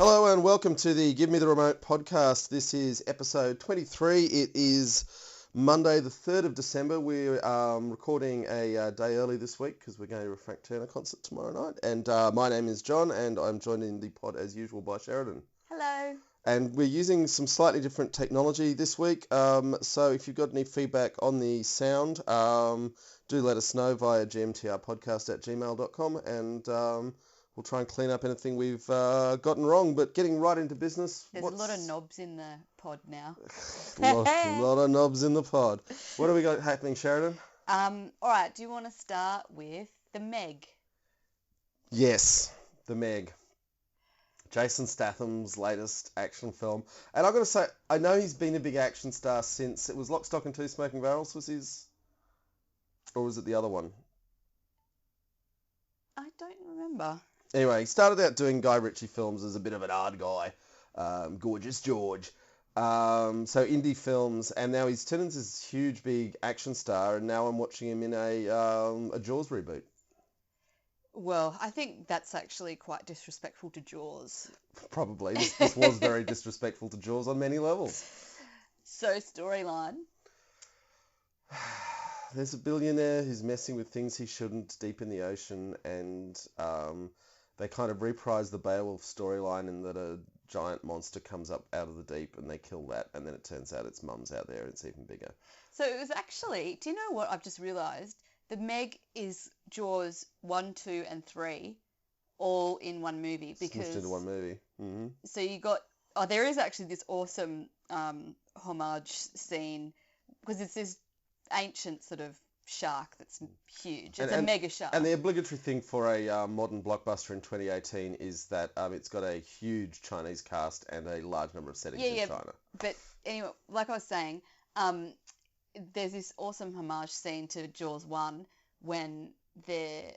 Hello and welcome to the Give Me the Remote podcast. This is episode 23. It is Monday the 3rd of December. We're recording a day early this week because we're going to a Frank Turner concert tomorrow night. And my name is John and I'm joined in the pod as usual by Sheridan. Hello. And we're using some slightly different technology this week. So if you've got any feedback on the sound, do let us know via gmtrpodcast@gmail.com and we'll try and clean up anything we've gotten wrong. But getting right into business... There's a lot of knobs in the pod now. a lot of knobs in the pod. What do we got happening, Sheridan? All right, do you want to start with The Meg? Yes, The Meg. Jason Statham's latest action film. And I've got to say, I know he's been a big action star since... It was Lock, Stock and Two Smoking Barrels was his... Or was it the other one? I don't remember. Anyway, he started out doing Guy Ritchie films as a bit of an odd guy. Gorgeous George. So indie films. And now he's turned into this huge, big action star. And now I'm watching him in a Jaws reboot. Well, I think that's actually quite disrespectful to Jaws. Probably. This was very disrespectful to Jaws on many levels. So, storyline. There's a billionaire who's messing with things he shouldn't deep in the ocean, and they kind of reprise the Beowulf storyline in that a giant monster comes up out of the deep and they kill that, and then it turns out its mum's out there and it's even bigger. So it was actually, do you know what I've just realised? The Meg is Jaws 1, 2 and 3 all in one movie. Smushed into one movie. Mm-hmm. So you got, there is actually this awesome homage scene, because it's this ancient sort of shark that's huge. It's a mega shark. And the obligatory thing for a modern blockbuster in 2018 is that it's got a huge Chinese cast and a large number of settings in China. But anyway, like I was saying, there's this awesome homage scene to Jaws 1 when they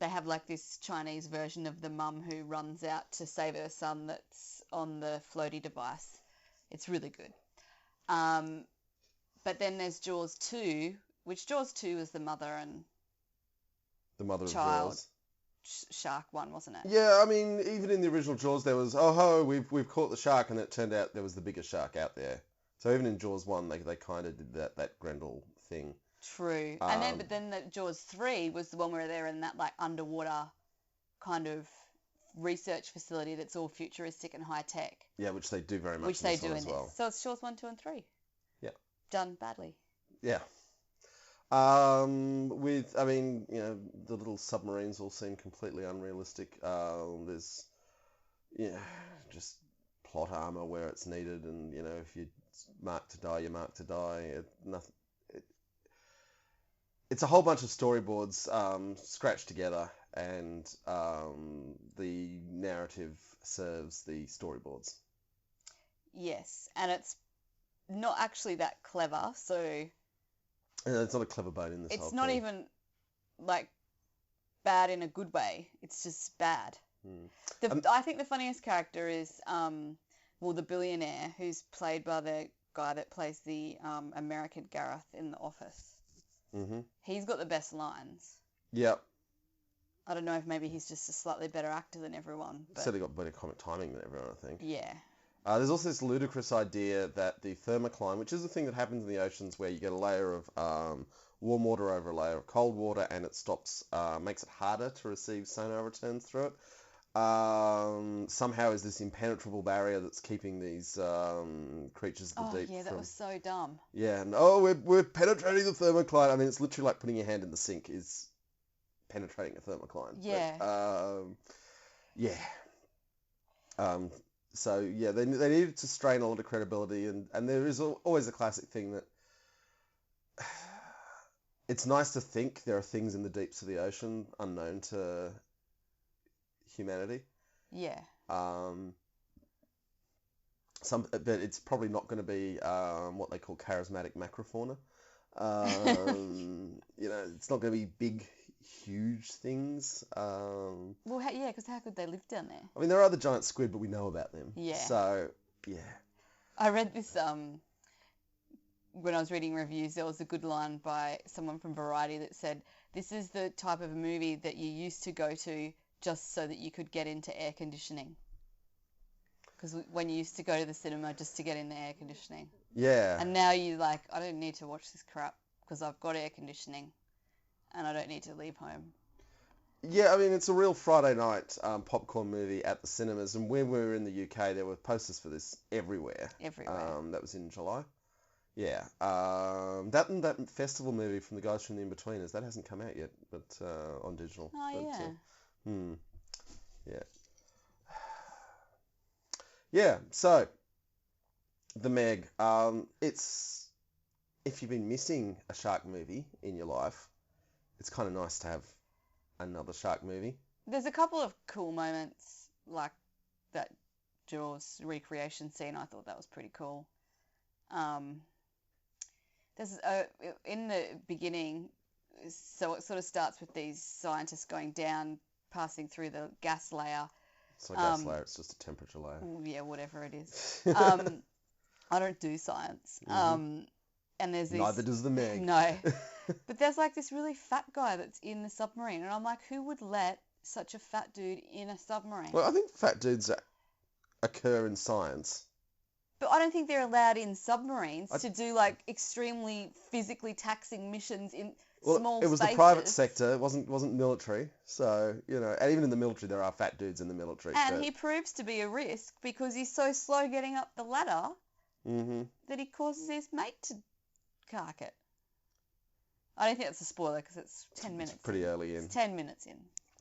have like this Chinese version of the mum who runs out to save her son that's on the floaty device. It's really good. But then there's Jaws 2, which Jaws 2 is the mother and child of Jaws. Shark one, wasn't it? Yeah, I mean, even in the original Jaws, there was, we've caught the shark, and it turned out there was the bigger shark out there. So even in Jaws 1, they kind of did that Grendel thing. True. But then the Jaws 3 was the one where they're in that like underwater kind of research facility that's all futuristic and high tech. Yeah, which they do very much. Which they do in as well. So it's Jaws 1, 2 and 3. Yeah. Done badly. Yeah. The little submarines all seem completely unrealistic. There's, just plot armor where it's needed, and if you're marked to die, you're marked to die. It's a whole bunch of storyboards scratched together, and the narrative serves the storyboards. Yes, and it's not actually that clever, so... It's not a clever boat in this whole thing. It's not even, like, bad in a good way. It's just bad. I think the funniest character is, the billionaire, who's played by the guy that plays the American Gareth in The Office. Mm-hmm. He's got the best lines. Yep. I don't know if maybe he's just a slightly better actor than everyone. But... Certainly got better comic timing than everyone, I think. Yeah. There's also this ludicrous idea that the thermocline, which is a thing that happens in the oceans where you get a layer of warm water over a layer of cold water, and it makes it harder to receive sonar returns through it, somehow is this impenetrable barrier that's keeping these creatures of the deep. Oh yeah, that was so dumb. Yeah, and we're penetrating the thermocline. I mean, it's literally like putting your hand in the sink is penetrating a thermocline. Yeah. But, So, yeah, they needed to strain a lot of credibility, and there is always a classic thing that it's nice to think there are things in the deeps of the ocean unknown to humanity. Yeah. But it's probably not going to be what they call charismatic macrofauna. It's not going to be big, huge things. Because how could they live down there? I mean, there are the giant squid, but we know about them. Yeah. So, yeah. I read this, when I was reading reviews, there was a good line by someone from Variety that said, this is the type of a movie that you used to go to just so that you could get into air conditioning. Because when you used to go to the cinema just to get in the air conditioning. Yeah. And now you like, I don't need to watch this crap because I've got air conditioning and I don't need to leave home. Yeah, I mean, it's a real Friday night popcorn movie at the cinemas. And when we were in the UK, there were posters for this everywhere. Everywhere. That was in July. Yeah. That festival movie from the guys from The In-Betweeners, that hasn't come out yet, but on digital. Oh, but, yeah. Yeah. Yeah, so The Meg. It's, if you've been missing a shark movie in your life, it's kind of nice to have another shark movie. There's a couple of cool moments, like that Jaws recreation scene. I thought that was pretty cool. There's in the beginning, so it sort of starts with these scientists going down, passing through the gas layer. It's not a gas layer, it's just a temperature layer. Yeah, whatever it is. I don't do science. And there's this... Neither does the Meg. No. But there's like this really fat guy that's in the submarine. And I'm like, who would let such a fat dude in a submarine? Well, I think fat dudes occur in science. But I don't think they're allowed in submarines to do like extremely physically taxing missions in small it was spaces. the private sector. It wasn't military. So, and even in the military, there are fat dudes in the military. And he proves to be a risk because he's so slow getting up the ladder that he causes his mate to cark it. I don't think that's a spoiler because it's 10 minutes. It's pretty early in. It's 10 minutes in.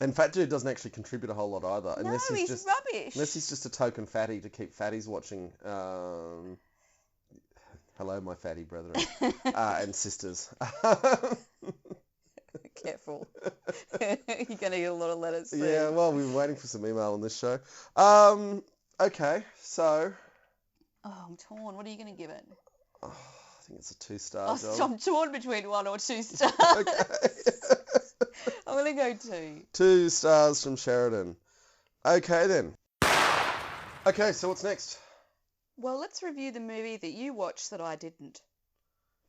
And fat dude doesn't actually contribute a whole lot either. No, he's rubbish. Unless he's just a token fatty to keep fatties watching. Hello, my fatty brethren and sisters. Careful. You're going to get a lot of letters soon. Yeah, well, we were waiting for some email on this show. Okay, so... Oh, I'm torn. What are you going to give it? Oh, I think it's a 2 stars. I'm torn between 1 or 2 stars. Okay. I'm going to go 2. 2 stars from Sheridan. Okay, then. Okay, so what's next? Well, let's review the movie that you watched that I didn't.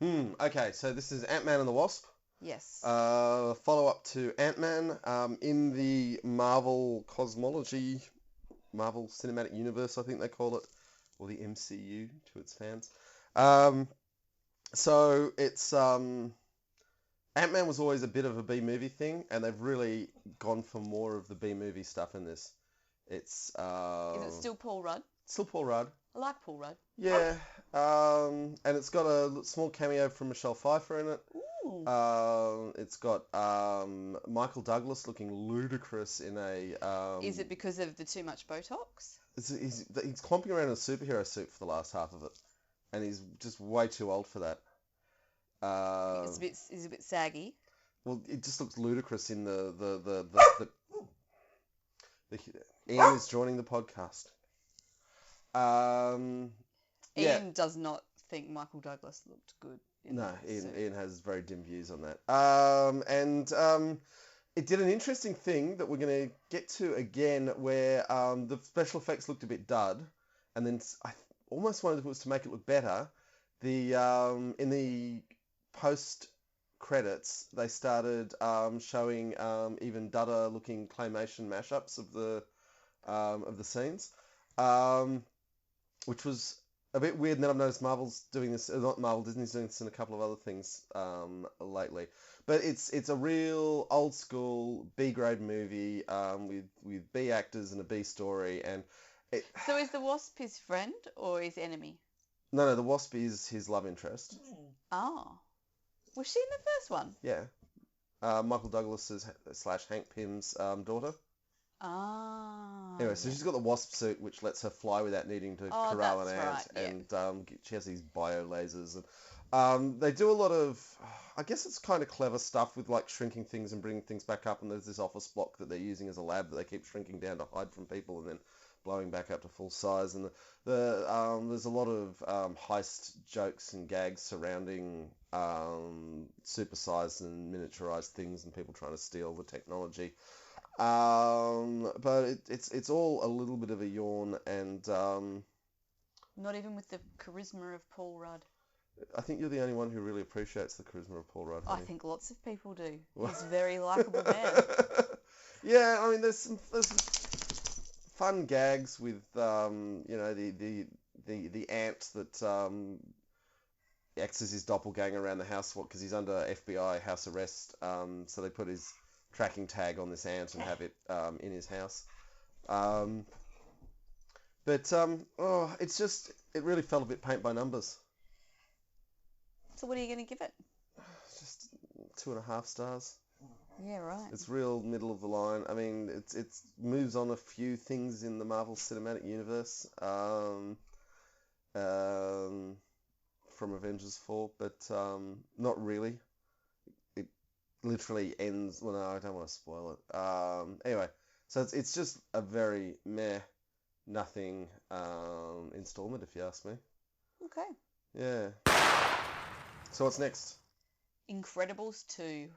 Okay, so this is Ant-Man and the Wasp. Yes. Follow-up to Ant-Man in the Marvel cosmology, Marvel Cinematic Universe, I think they call it, or the MCU to its fans. So it's... Ant-Man was always a bit of a B-movie thing, and they've really gone for more of the B-movie stuff in this. It's... Is it still Paul Rudd? Still Paul Rudd. I like Paul Rudd. Yeah. And it's got a small cameo from Michelle Pfeiffer in it. Ooh. It's got Michael Douglas looking ludicrous in a... Is it because of the too much Botox? He's clomping around in a superhero suit for the last half of it, and he's just way too old for that. It's a bit saggy. Well, it just looks ludicrous in the Ian is joining the podcast. Ian does not think Michael Douglas looked good. Ian has very dim views on that. It did an interesting thing that we're going to get to again, where the special effects looked a bit dud, and then I almost wondered if it was to make it look better. In the post credits, they started showing even dudder looking claymation mashups of the scenes, which was a bit weird. And then I've noticed Marvel's doing this, not Marvel, Disney's doing this in a couple of other things lately. But it's a real old school B grade movie with B actors and a B story. And so is the Wasp his friend or his enemy? No, the Wasp is his love interest. Oh. Was she in the first one? Yeah. Michael Douglas's / Hank Pym's daughter. Ah. Anyway, so she's got the Wasp suit, which lets her fly without needing to corral an ant. Right, yeah. And she has these bio lasers. And they do a lot of, I guess it's kind of clever stuff with like shrinking things and bringing things back up. And there's this office block that they're using as a lab that they keep shrinking down to hide from people and then blowing back up to full size. And there's a lot of heist jokes and gags surrounding supersized and miniaturized things and people trying to steal the technology. But it's all a little bit of a yawn, and not even with the charisma of Paul Rudd. I think you're the only one who really appreciates the charisma of Paul Rudd. I think lots of people do. He's a very likeable man. Yeah, I mean, there's some fun gags with the ant that acts as his doppelganger around the house because he's under FBI house arrest. So they put his tracking tag on this ant and have it in his house. It really felt a bit paint by numbers. So what are you going to give it? Just 2.5 stars. Yeah, right. It's real middle of the line. I mean, it moves on a few things in the Marvel Cinematic Universe from Avengers 4, but not really. It literally ends. Well, no, I don't want to spoil it. Anyway, so it's just a very meh, nothing installment, if you ask me. Okay. Yeah. So what's next? Incredibles 2.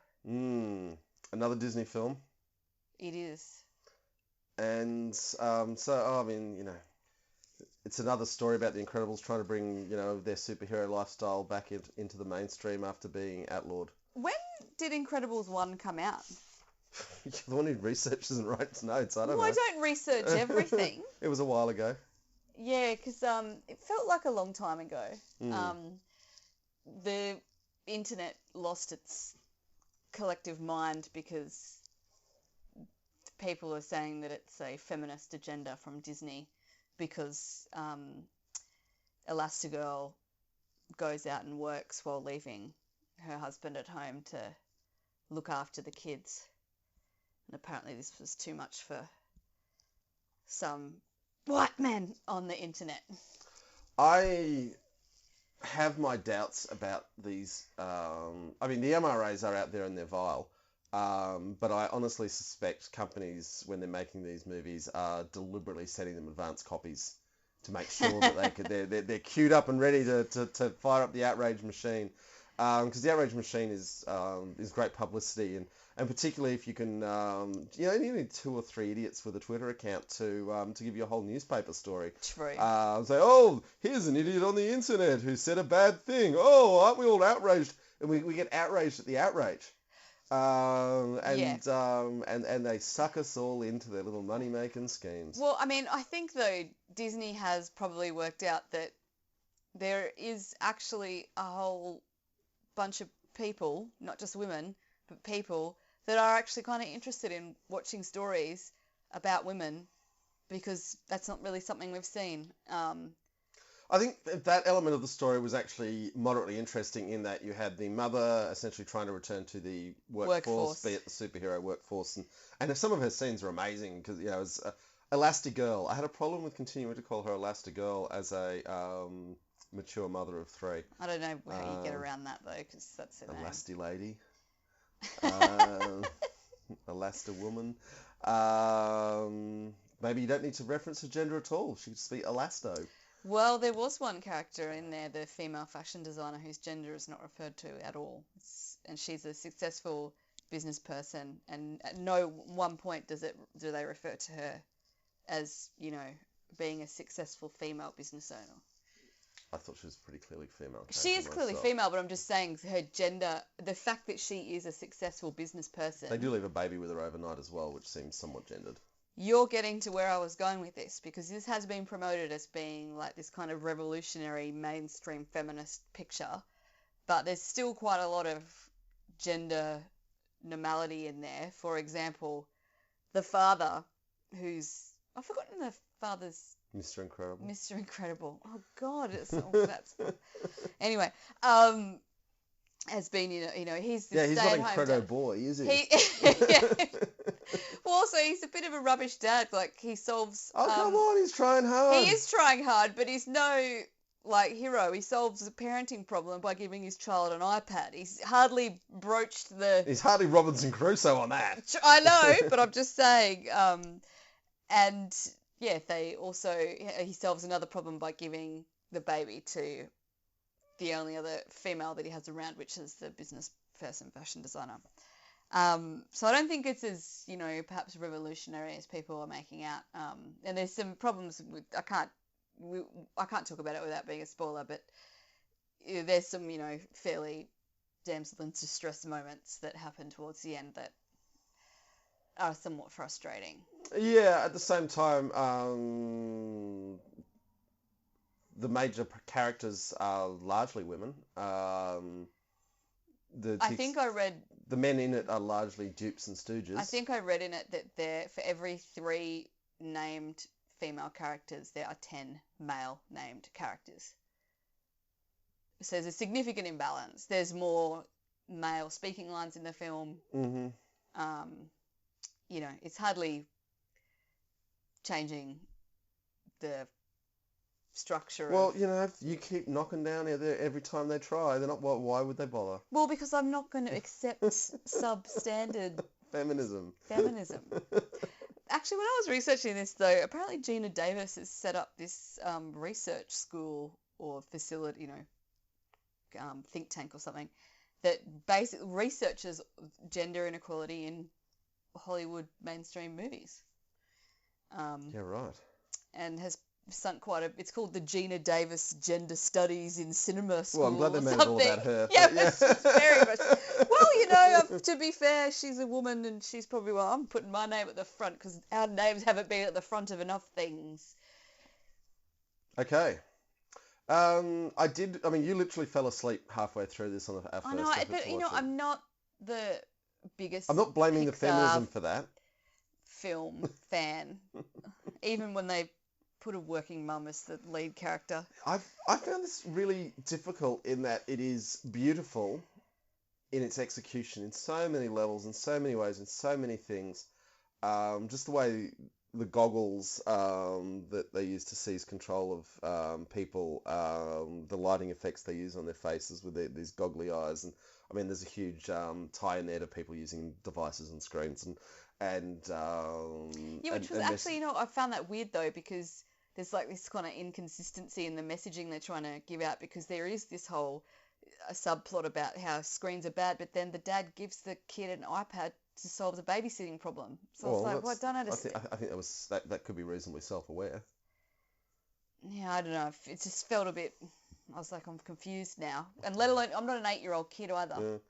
Another Disney film. It is. And it's another story about the Incredibles trying to bring, their superhero lifestyle back into the mainstream after being outlawed. When did Incredibles 1 come out? You're the one who researches and writes notes. I don't know. I don't research everything. It was a while ago. Yeah, because it felt like a long time ago. The internet lost its collective mind because people are saying that it's a feminist agenda from Disney because Elastigirl goes out and works while leaving her husband at home to look after the kids. And apparently this was too much for some white men on the internet. I have my doubts about these. The MRAs are out there and they're vile. But I honestly suspect companies, when they're making these movies, are deliberately sending them advanced copies to make sure that they're queued up and ready to fire up the outrage machine. Because the outrage machine is great publicity, and particularly if you can, you need 2 or 3 idiots with a Twitter account to give you a whole newspaper story. True. Say, oh, here's an idiot on the internet who said a bad thing. Oh, aren't we all outraged? And we get outraged at the outrage. And they suck us all into their little money-making schemes. Well, I mean, I think, though, Disney has probably worked out that there is actually a whole bunch of people, not just women, but people that are actually kind of interested in watching stories about women because that's not really something we've seen. I think that element of the story was actually moderately interesting in that you had the mother essentially trying to return to the workforce. Be it the superhero workforce. And some of her scenes are amazing because, as Elastigirl. I had a problem with continuing to call her Elastigirl as a mature mother of 3. I don't know how you get around that, though, because that's her name. Elasti lady. Elasta woman. Maybe you don't need to reference her gender at all. She could just be Elasto. Well, there was one character in there, the female fashion designer, whose gender is not referred to at all. And she's a successful business person, and at no one point do they refer to her as, being a successful female business owner. I thought she was pretty clearly female. She is clearly female, but I'm just saying her gender, the fact that she is a successful business person. They do leave a baby with her overnight as well, which seems somewhat gendered. You're getting to where I was going with this, because this has been promoted as being like this kind of revolutionary mainstream feminist picture, but there's still quite a lot of gender normality in there. For example, the father, I've forgotten the father's... Mr. Incredible. Mr. Incredible. Oh, God. Anyway, has been, he's the he's not Incredible boy, is he? Well, also, he's a bit of a rubbish dad. Like, he solves... Oh, come on, he's trying hard. He is trying hard, but he's no, hero. He solves the parenting problem by giving his child an iPad. He's hardly broached the... He's hardly Robinson Crusoe on that. I know, but I'm just saying. And... yeah, he solves another problem by giving the baby to the only other female that he has around, which is the business person, fashion designer. So I don't think it's as, perhaps revolutionary as people are making out. And there's some problems with, I can't talk about it without being a spoiler, but there's some, fairly damsel in distress moments that happen towards the end that are somewhat frustrating. Yeah, at the same time, the major characters are largely women. I think I read The men in it are largely dupes and stooges. I think I read in it that for every 3 named female characters, there are 10 male named characters. So there's a significant imbalance. There's more male speaking lines in the film. Mm-hmm. It's hardly changing the structure Well, of... if you keep knocking down every time they try, they're not. Why would they bother? Well, because I'm not going to accept substandard Feminism. Actually, when I was researching this, though, apparently Gina Davis has set up this research school or facility, think tank or something, that basically researches gender inequality in Hollywood mainstream movies. Yeah, right. And has sunk it's called the Gina Davis Gender Studies in Cinema School. Well, I'm glad they made it all about her. Yeah, very much. Well, to be fair, she's a woman and she's probably, I'm putting my name at the front because our names haven't been at the front of enough things. Okay. You literally fell asleep halfway through this on our first effort to watch it. I'm not the biggest I'm not blaming the Pixar feminism for that. film fan, even when they put a working mum as the lead character. I found this really difficult in that it is beautiful in its execution in so many levels, in so many ways, in so many things. Just the way the goggles that they use to seize control of people, the lighting effects they use on their faces with these goggly eyes, and there's a huge tie net of people using devices and screens, which was actually, I found that weird though, because there's like this kind of inconsistency in the messaging they're trying to give out, because there is this whole subplot about how screens are bad, but then the dad gives the kid an iPad to solve the babysitting problem. So I don't understand. I think that could be reasonably self-aware. Yeah, I don't know. It just felt a bit... I was like, I'm confused now. And let alone, I'm not an 8-year-old kid either.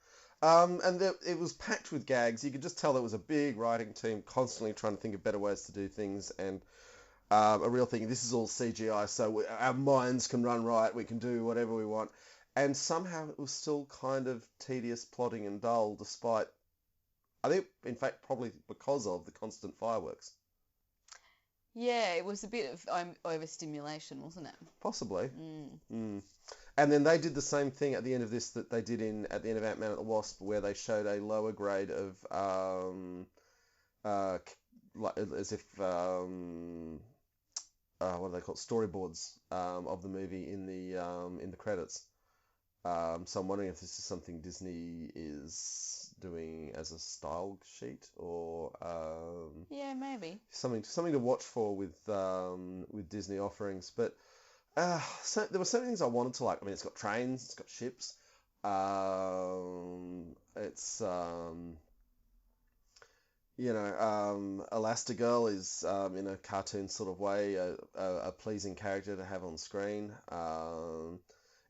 Yeah. It was packed with gags. You could just tell there was a big writing team constantly trying to think of better ways to do things, and a real thing, this is all CGI, so our minds can run riot, we can do whatever we want. And somehow it was still kind of tedious, plodding and dull, despite, I think, in fact, probably because of the constant fireworks. Yeah, it was a bit of overstimulation, wasn't it? Possibly. And then they did the same thing at the end of this that they did at the end of AntMan and The Wasp, where they showed a lower grade of, as if, what do they call it? Storyboards of the movie in the credits. So I'm wondering if this is something Disney is doing as a style sheet, or yeah, maybe something to watch for with Disney offerings. But so there were so many things I wanted to like. It's got trains, it's got ships, it's Elastigirl is in a cartoon sort of way a pleasing character to have on screen.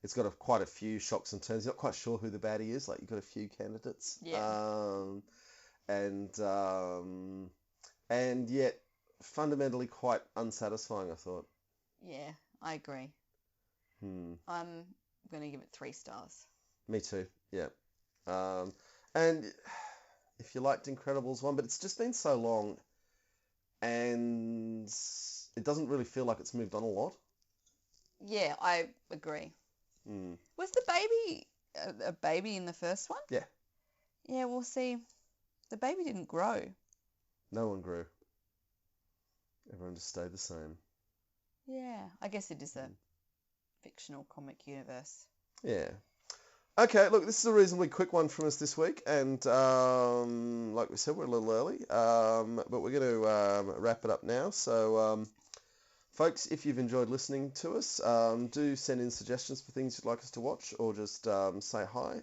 It's got quite a few shocks and turns. You're not quite sure who the baddie is. Like, you've got a few candidates. Yeah. And yet fundamentally quite unsatisfying, I thought. Yeah, I agree. I'm going to give it 3 stars. Me too, yeah. And if you liked Incredibles 1, but it's just been so long and it doesn't really feel like it's moved on a lot. Yeah, I agree. Was the baby a baby in the first one? Yeah. Yeah, well, see, the baby didn't grow. No one grew. Everyone just stayed the same. Yeah, I guess it is a fictional comic universe. Yeah. Okay, look, this is a reasonably quick one from us this week, and like we said, we're a little early, but we're going to wrap it up now. So, folks, if you've enjoyed listening to us, do send in suggestions for things you'd like us to watch, or just say hi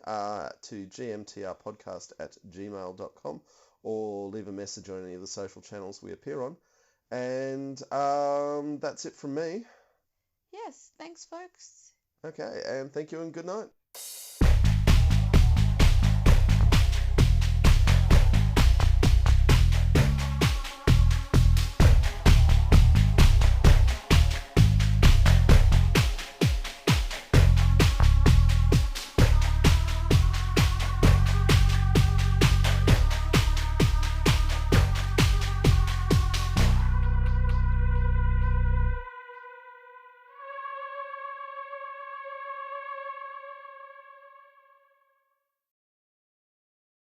to gmtrpodcast@gmail.com, or leave a message on any of the social channels we appear on. And that's it from me. Yes, thanks, folks. Okay, and thank you and good night.